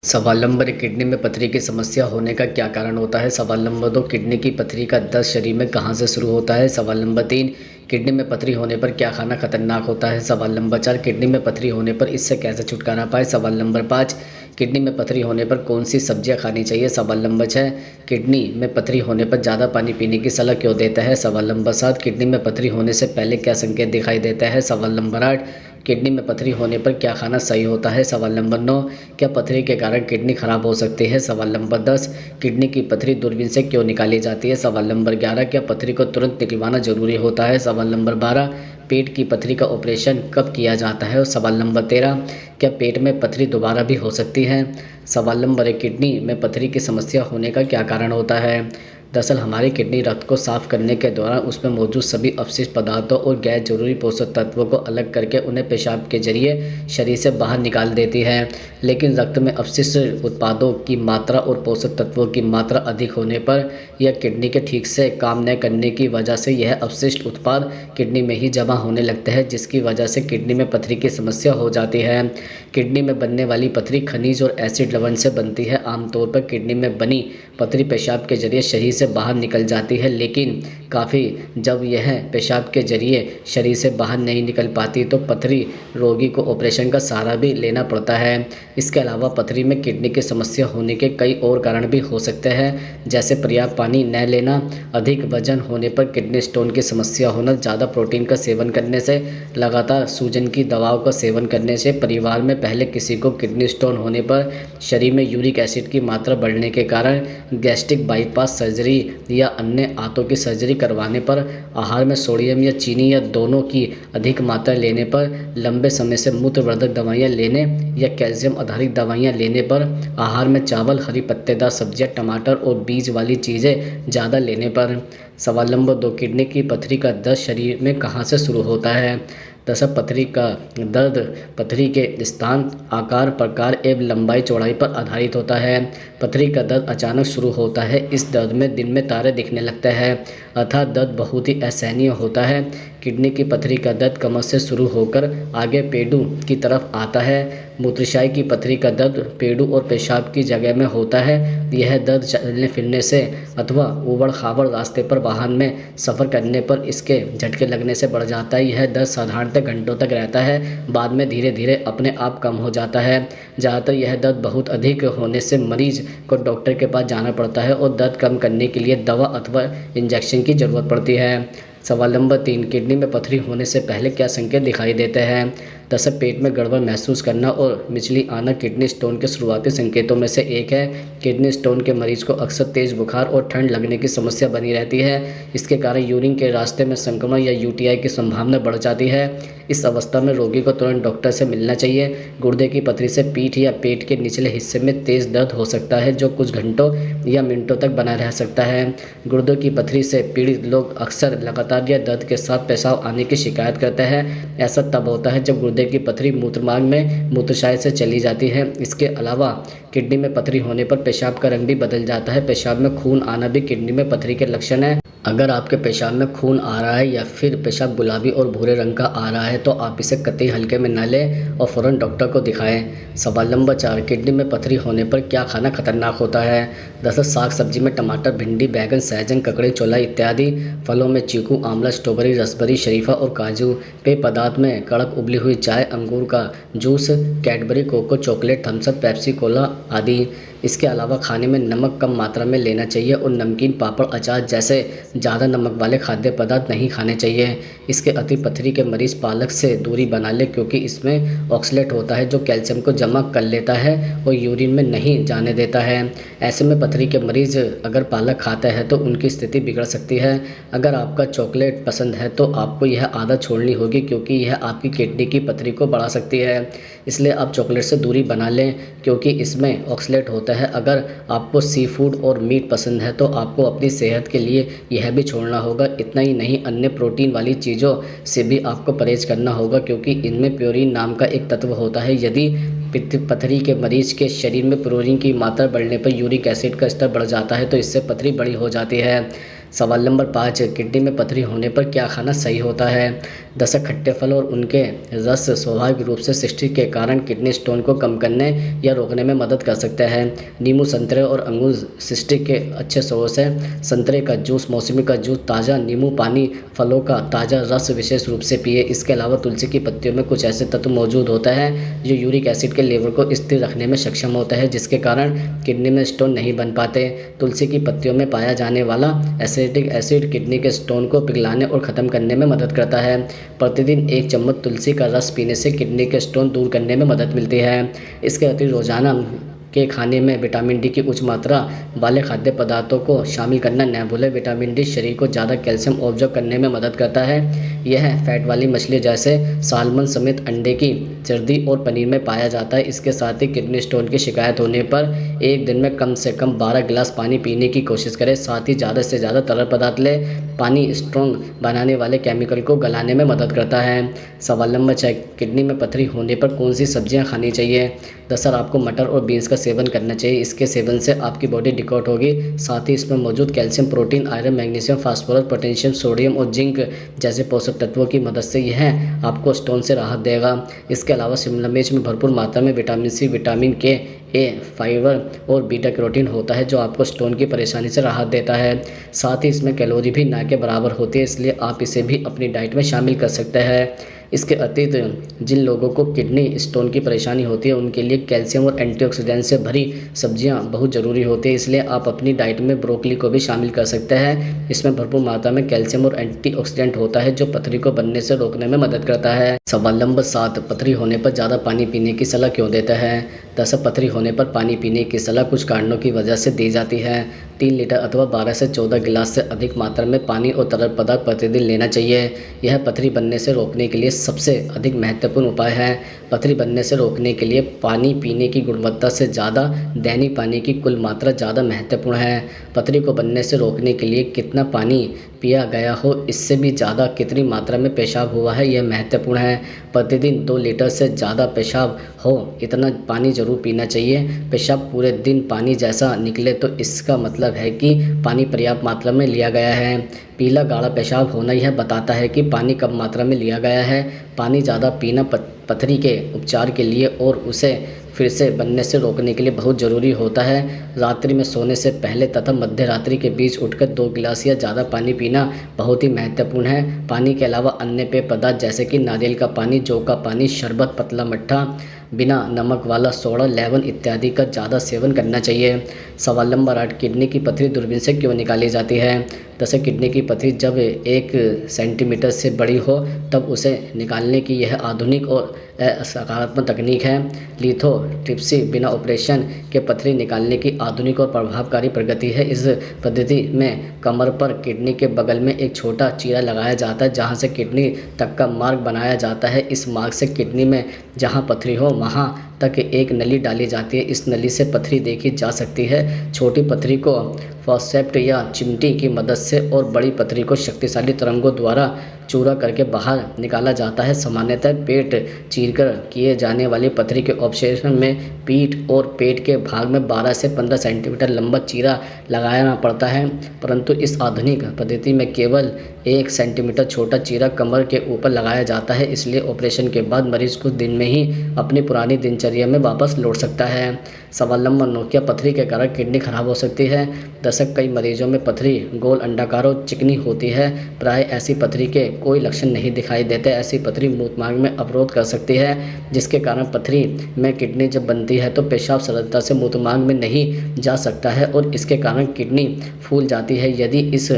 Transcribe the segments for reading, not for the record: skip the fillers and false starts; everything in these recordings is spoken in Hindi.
सवाल नंबर 1, किडनी में पथरी की समस्या होने का क्या कारण होता है। सवाल नंबर 2, किडनी की पथरी का दर्द शरीर में कहाँ से शुरू होता है। सवाल नंबर 3, किडनी में पथरी होने पर क्या खाना खतरनाक होता है। सवाल नंबर 4, किडनी में पथरी होने पर इससे कैसे छुटकारा पाए। सवाल नंबर 5, किडनी में पथरी होने पर कौन सी सब्जियां खानी चाहिए। सवाल नंबर 6, किडनी में पथरी होने पर ज़्यादा पानी पीने की सलाह क्यों देता है। सवाल नंबर 7, किडनी में पथरी होने से पहले क्या संकेत दिखाई देता है। सवाल नंबर 8, किडनी में पथरी होने पर क्या खाना सही होता है। सवाल नंबर 9, क्या पथरी के कारण किडनी खराब हो सकती है। सवाल नंबर 10, किडनी की पथरी दूरबीन से क्यों निकाली जाती है। सवाल नंबर 11, क्या पथरी को तुरंत निकलवाना जरूरी होता है। सवाल नंबर 12, पेट की पथरी का ऑपरेशन कब किया जाता है। और सवाल नंबर 13, क्या पेट में पथरी दोबारा भी हो सकती है। सवाल नंबर 1, किडनी में पथरी की समस्या होने का क्या कारण होता है। दरअसल हमारी किडनी रक्त को साफ करने के दौरान उसमें मौजूद सभी अपशिष्ट पदार्थों और गैर जरूरी पोषक तत्वों को अलग करके उन्हें पेशाब के जरिए शरीर से बाहर निकाल देती है। लेकिन रक्त में अपशिष्ट उत्पादों की मात्रा और पोषक तत्वों की मात्रा अधिक होने पर या किडनी के ठीक से काम न करने की वजह से यह अपशिष्ट उत्पाद किडनी में ही जमा होने लगते हैं, जिसकी वजह से किडनी में पथरी की समस्या हो जाती है। किडनी में बनने वाली पथरी खनिज और एसिड लवण से बनती है। आमतौर पर किडनी में बनी पथरी पेशाब के जरिए शरीर से बाहर निकल जाती है, लेकिन काफ़ी जब यह पेशाब के जरिए शरीर से बाहर नहीं निकल पाती तो पथरी रोगी को ऑपरेशन का सहारा भी लेना पड़ता है। इसके अलावा पथरी में किडनी की समस्या होने के कई और कारण भी हो सकते हैं, जैसे पर्याप्त पानी न लेना, अधिक वजन होने पर किडनी स्टोन की समस्या होना, ज़्यादा प्रोटीन का सेवन करने से, लगातार सूजन की दवाओं का सेवन करने से, परिवार में पहले किसी को किडनी स्टोन होने पर शरीर में यूरिक एसिड की मात्रा बढ़ने के कारण, गैस्ट्रिक बाईपास सर्जरी या अन्य आंतों की सर्जरी करवाने पर, आहार में सोडियम या चीनी या दोनों की अधिक मात्रा लेने पर, लंबे समय से मूत्रवर्धक दवाइयाँ लेने या कैल्शियम आधारित दवाइयाँ लेने पर, आहार में चावल, हरी पत्तेदार सब्जियाँ, टमाटर और बीज वाली चीज़ें ज़्यादा लेने पर। सवाल नंबर 2, किडनी की पथरी का दर्द शरीर में कहाँ से शुरू होता है। दरअसल पथरी का दर्द पथरी के स्थान, आकार, प्रकार एवं लंबाई चौड़ाई पर आधारित होता है। पथरी का दर्द अचानक शुरू होता है। इस दर्द में दिन में तारे दिखने लगते हैं, अर्थात दर्द बहुत ही असहनीय होता है। किडनी की पथरी का दर्द कमर से शुरू होकर आगे पेडू की तरफ आता है। मूत्राशय की पथरी का दर्द पेडू और पेशाब की जगह में होता है। यह दर्द चलने फिरने से अथवा ऊबड़ खाबड़ रास्ते पर वाहन में सफ़र करने पर इसके झटके लगने से बढ़ जाता है। यह दर्द साधारणतः घंटों तक रहता है, बाद में धीरे धीरे अपने आप कम हो जाता है। ज़्यादातर यह दर्द बहुत अधिक होने से मरीज को डॉक्टर के पास जाना पड़ता है और दर्द कम करने के लिए दवा अथवा इंजेक्शन की ज़रूरत पड़ती है। सवाल नंबर 3, किडनी में पथरी होने से पहले क्या संकेत दिखाई देते हैं। दरअसल पेट में गड़बड़ महसूस करना और मिचली आना किडनी स्टोन के शुरुआती संकेतों में से एक है। किडनी स्टोन के मरीज को अक्सर तेज बुखार और ठंड लगने की समस्या बनी रहती है। इसके कारण यूरिन के रास्ते में संक्रमण या यूटीआई की संभावना बढ़ जाती है। इस अवस्था में रोगी को तुरंत डॉक्टर से मिलना चाहिए। गुर्दे की पथरी से पीठ या पेट के निचले हिस्से में तेज दर्द हो सकता है, जो कुछ घंटों या मिनटों तक बना रह सकता है। गुर्दों की पथरी से पीड़ित लोग अक्सर लगातार या दर्द के साथ पेशाब आने की शिकायत करते हैं। ऐसा तब होता है जब गुर्दे की पथरी मूत्रमार्ग में मूत्राशय से चली जाती है। इसके अलावा किडनी में पथरी होने पर पेशाब का रंग भी बदल जाता है। पेशाब में खून आना भी किडनी में पथरी के लक्षण है। अगर आपके पेशाब में खून आ रहा है या फिर पेशाब गुलाबी और भूरे रंग का आ रहा है तो आप इसे कतई हल्के में न लें और फ़ौरन डॉक्टर को दिखाएं। सवाल नंबर 4, किडनी में पथरी होने पर क्या खाना खतरनाक होता है। दरअसल साग सब्जी में टमाटर, भिंडी, बैगन, सहजन, ककड़ी, छोला इत्यादि, फलों में चीकू, आंवला, स्ट्रॉबेरी, रसबेरी, शरीफा और काजू, पेय पदार्थ में कड़क उबली हुई चाय, अंगूर का juice, Cadbury, cocoa, chocolate, Thums Up, Pepsi, cola आदि। इसके अलावा खाने में नमक कम मात्रा में लेना चाहिए और नमकीन, पापड़, अचार जैसे ज़्यादा नमक वाले खाद्य पदार्थ नहीं खाने चाहिए। इसके अति पथरी के मरीज़ पालक से दूरी बना ले, क्योंकि इसमें ऑक्सलेट होता है जो कैल्शियम को जमा कर लेता है और यूरिन में नहीं जाने देता है। ऐसे में पथरी के मरीज़ अगर पालक खाते हैं तो उनकी स्थिति बिगड़ सकती है। अगर आपका चॉकलेट पसंद है तो आपको यह आदत छोड़नी होगी, क्योंकि यह आपकी किडनी की पथरी को बढ़ा सकती है। इसलिए आप चॉकलेट से दूरी बना लें, क्योंकि इसमें ऑक्सलेट होता है। अगर आपको सी फूड और मीट पसंद है तो आपको अपनी सेहत के लिए यह भी छोड़ना होगा। इतना ही नहीं, अन्य प्रोटीन वाली चीज़ों से भी आपको परहेज करना होगा, क्योंकि इनमें प्योरीन नाम का एक तत्व होता है। यदि पथरी के मरीज के शरीर में प्रोटीन की मात्रा बढ़ने पर यूरिक एसिड का स्तर बढ़ जाता है तो इससे पथरी बड़ी हो जाती है। सवाल नंबर 5, किडनी में पथरी होने पर क्या खाना सही होता है? दशक खट्टे फल और उनके रस स्वाभाविक रूप से सिस्टिक के कारण किडनी स्टोन को कम करने या रोकने में मदद कर सकते हैं। नींबू, संतरे और अंगूर सिस्टिक के अच्छे सोर्स हैं। संतरे का जूस, मौसमी का जूस, ताज़ा नींबू पानी, फलों का ताज़ा रस विशेष रूप से पिए। इसके अलावा तुलसी की पत्तियों में कुछ ऐसे तत्व मौजूद होता है जो यूरिक एसिड के लेवल को स्थिर रखने में सक्षम होता है, जिसके कारण किडनी में स्टोन नहीं बन पाते। तुलसी की पत्तियों में पाया जाने वाला एसिटिक एसिड किडनी के स्टोन को पिघलाने और ख़त्म करने में मदद करता है। प्रतिदिन 1 चम्मच तुलसी का रस पीने से किडनी के स्टोन दूर करने में मदद मिलती है। इसके अतिरिक्त रोजाना के खाने में विटामिन डी की उच्च मात्रा वाले खाद्य पदार्थों को शामिल करना न भूलें। विटामिन डी शरीर को ज़्यादा कैल्शियम ऑब्जॉर्व करने में मदद करता है। यह फैट वाली मछली जैसे सालमन समेत अंडे की जर्दी और पनीर में पाया जाता है। इसके साथ ही किडनी स्टोन की शिकायत होने पर एक दिन में कम से कम 12 गिलास पानी पीने की कोशिश करें। साथ ही ज़्यादा से ज़्यादा तरल पदार्थ लें। पानी स्ट्रॉन्ग बनाने वाले केमिकल को गलाने में मदद करता है। सवाल नंबर 6, किडनी में पथरी होने पर कौन सी सब्जियां खानी चाहिए? दरअसल आपको मटर और बीन्स का सेवन करना चाहिए। इसके सेवन से आपकी बॉडी डिटॉक्स होगी। साथ ही इसमें मौजूद calcium, protein, iron, magnesium, phosphorus, potassium, sodium और जिंक जैसे पोषक तत्वों की मदद से यह आपको स्टोन से राहत देगा। इसके अलावा शिमला मिर्च में भरपूर मात्रा में विटामिन सी, विटामिन के, ए, फाइबर और बीटा कैरोटीन होता है जो आपको स्टोन की परेशानी से राहत देता है। साथ ही इसमें कैलोरी भी ना के बराबर होती है, इसलिए आप इसे भी अपनी डाइट में शामिल कर सकते हैं। इसके अतिरिक्त जिन लोगों को किडनी स्टोन की परेशानी होती है उनके लिए कैल्शियम और एंटीऑक्सीडेंट से भरी सब्जियां बहुत ज़रूरी होती है, इसलिए आप अपनी डाइट में ब्रोकली को भी शामिल कर सकते हैं। इसमें भरपूर मात्रा में कैल्शियम और एंटीऑक्सीडेंट होता है जो पथरी को बनने से रोकने में मदद करता है। सवाल नंबर 7, पथरी होने पर ज़्यादा पानी पीने की सलाह क्यों देता है? दरअसल पथरी होने पर पानी पीने की सलाह कुछ कारणों की वजह से दी जाती है। 3 लीटर अथवा 12 से 14 गिलास से अधिक मात्रा में पानी और तरल पदार्थ प्रतिदिन लेना चाहिए। यह पथरी बनने से रोकने के लिए सबसे अधिक महत्वपूर्ण उपाय है। पथरी बनने से रोकने के लिए पानी पीने की गुणवत्ता से ज़्यादा दैनिक पानी की कुल मात्रा ज़्यादा महत्वपूर्ण है। पथरी को बनने से रोकने के लिए कितना पानी पिया गया हो, इससे भी ज़्यादा कितनी मात्रा में पेशाब हुआ है यह महत्वपूर्ण है। प्रतिदिन 2 लीटर से ज़्यादा पेशाब हो इतना पानी ज़रूर पीना चाहिए। पेशाब पूरे दिन पानी जैसा निकले तो इसका मतलब है कि पानी पर्याप्त मात्रा में लिया गया है। पीला गाढ़ा पेशाब होना यह बताता है कि पानी कम मात्रा में लिया गया है। पानी ज़्यादा पीना पथरी के उपचार के लिए और उसे फिर से बनने से रोकने के लिए बहुत ज़रूरी होता है। रात्रि में सोने से पहले तथा मध्य रात्रि के बीच उठकर 2 गिलास या ज़्यादा पानी पीना बहुत ही महत्वपूर्ण है। पानी के अलावा अन्य पेय पदार्थ जैसे कि नारियल का पानी, जौ का पानी, शरबत, पतला मट्ठा, बिना नमक वाला सोडा, लेमन इत्यादि का ज़्यादा सेवन करना चाहिए। सवाल नंबर 8, किडनी की पथरी दूरबीन से क्यों निकाली जाती है? जैसे किडनी की पथरी जब 1 सेंटीमीटर से बड़ी हो तब उसे निकालने की यह आधुनिक और सकारात्मक तकनीक है। लिथोट्रिप्सी बिना ऑपरेशन के पथरी निकालने की आधुनिक और प्रभावकारी प्रगति है। इस पद्धति में कमर पर किडनी के बगल में एक छोटा चीरा लगाया जाता है जहां से किडनी तक का मार्ग बनाया जाता है। इस मार्ग से किडनी में जहां पथरी हो वहां तक एक नली डाली जाती है। इस नली से पथरी देखी जा सकती है। छोटी पथरी को फॉर्सेप्ट या चिमटी की मदद से और बड़ी पथरी को शक्तिशाली तरंगों द्वारा चूरा करके बाहर निकाला जाता है। सामान्यतः पेट चीरकर किए जाने वाली पथरी के ऑपरेशन में पीठ और पेट के भाग में 12 से 15 सेंटीमीटर लंबा चीरा लगाना पड़ता है, परंतु इस आधुनिक पद्धति में केवल 1 सेंटीमीटर छोटा चीरा कमर के ऊपर लगाया जाता है। इसलिए ऑपरेशन के बाद मरीज कुछ दिन में ही अपनी पुरानी दिनचर्या में वापस लौट सकता है। सवाल नंबर 9, क्या पथरी के कारण किडनी खराब हो सकती है? दरअसल कई मरीजों में पथरी गोल, अंडाकार और चिकनी होती है। प्राय ऐसी पथरी के कोई लक्षण नहीं दिखाई देते। ऐसी पथरी मूत्र मार्ग में अवरोध कर सकती है, जिसके कारण पथरी में किडनी जब बनती है तो पेशाब सरलता से मूत्र मार्ग में नहीं जा सकता है और इसके कारण किडनी फूल जाती है। यदि इस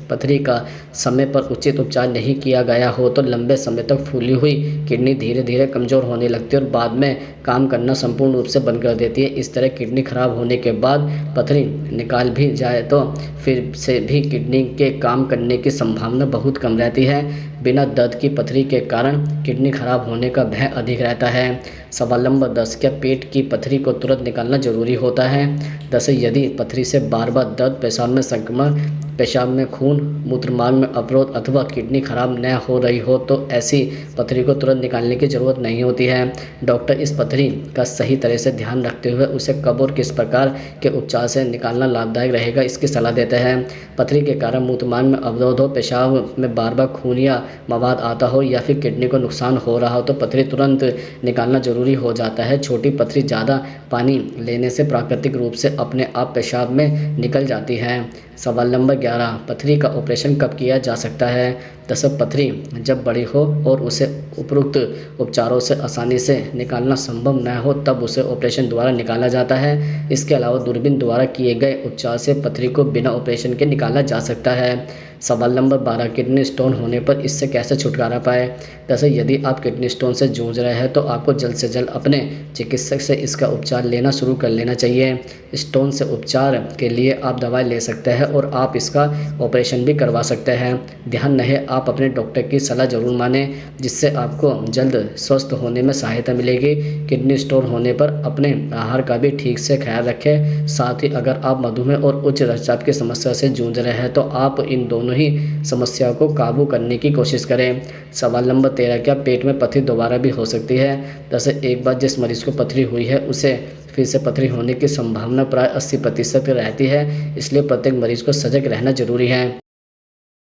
पथरी का समय पर उचित उपचार नहीं किया गया हो तो लंबे समय तक फूली हुई किडनी धीरे धीरे कमज़ोर होने लगती है और बाद में काम करना संपूर्ण रूप से बंद कर देती है। इस तरह किडनी खराब होने के बाद पथरी निकाल भी जाए तो फिर से भी किडनी के काम करने की संभावना बहुत कम रहती है। बिना दर्द की पथरी के कारण किडनी खराब होने का भय अधिक रहता है। सवाल नंबर 10, क्या पेट की पथरी को तुरंत निकालना जरूरी होता है? 10, यदि पथरी से बार बार दर्द, पेशाब में संक्रमण, पेशाब में खून, मूत्रमार्ग में अवरोध अथवा किडनी खराब न हो रही हो तो ऐसी पथरी को तुरंत निकालने की ज़रूरत नहीं होती है। डॉक्टर इस पथरी का सही तरह से ध्यान रखते हुए उसे कब और किस प्रकार के उपचार से निकालना लाभदायक रहेगा इसकी सलाह देते हैं। पथरी के कारण मूत्रमार्ग में अवरोध हो, पेशाब में बार बार खून या मवाद आता हो या फिर किडनी को नुकसान हो रहा हो तो पथरी तुरंत निकालना जरूरी हो जाता है। छोटी पथरी ज़्यादा पानी लेने से प्राकृतिक रूप से अपने आप पेशाब में निकल जाती है। सवाल नंबर 11, पथरी का ऑपरेशन कब किया जा सकता है? दरअसल पथरी जब बड़ी हो और उसे उपरोक्त उपचारों से आसानी से निकालना संभव न हो तब उसे ऑपरेशन द्वारा निकाला जाता है। इसके अलावा दूरबीन द्वारा किए गए उपचार से पथरी को बिना ऑपरेशन के निकाला जा सकता है। सवाल नंबर 12, किडनी स्टोन होने पर इससे कैसे छुटकारा पाए? दरअसल यदि आप किडनी स्टोन से जूझ रहे हैं तो आपको जल्द से जल्द अपने चिकित्सक से इसका उपचार लेना शुरू कर लेना चाहिए। स्टोन से उपचार के लिए आप दवाई ले सकते हैं और आप इसका ऑपरेशन भी करवा सकते हैं। ध्यान रहे आप अपने डॉक्टर की सलाह जरूर मानें जिससे आपको जल्द स्वस्थ होने में सहायता मिलेगी। किडनी स्टोन होने पर अपने आहार का भी ठीक से ख्याल रखें। साथ ही अगर आप मधुमेह और उच्च रक्तचाप की समस्या से जूझ रहे हैं तो आप इन दोनों ही समस्या को काबू करने की कोशिश करें। सवाल नंबर 13, क्या पेट में पथरी दोबारा भी हो सकती है? दरअसल एक बार जिस मरीज को पथरी हुई है उसे फिर से पथरी होने की संभावना प्राय 80% रहती है, इसलिए प्रत्येक मरीज को सजग रहना जरूरी है।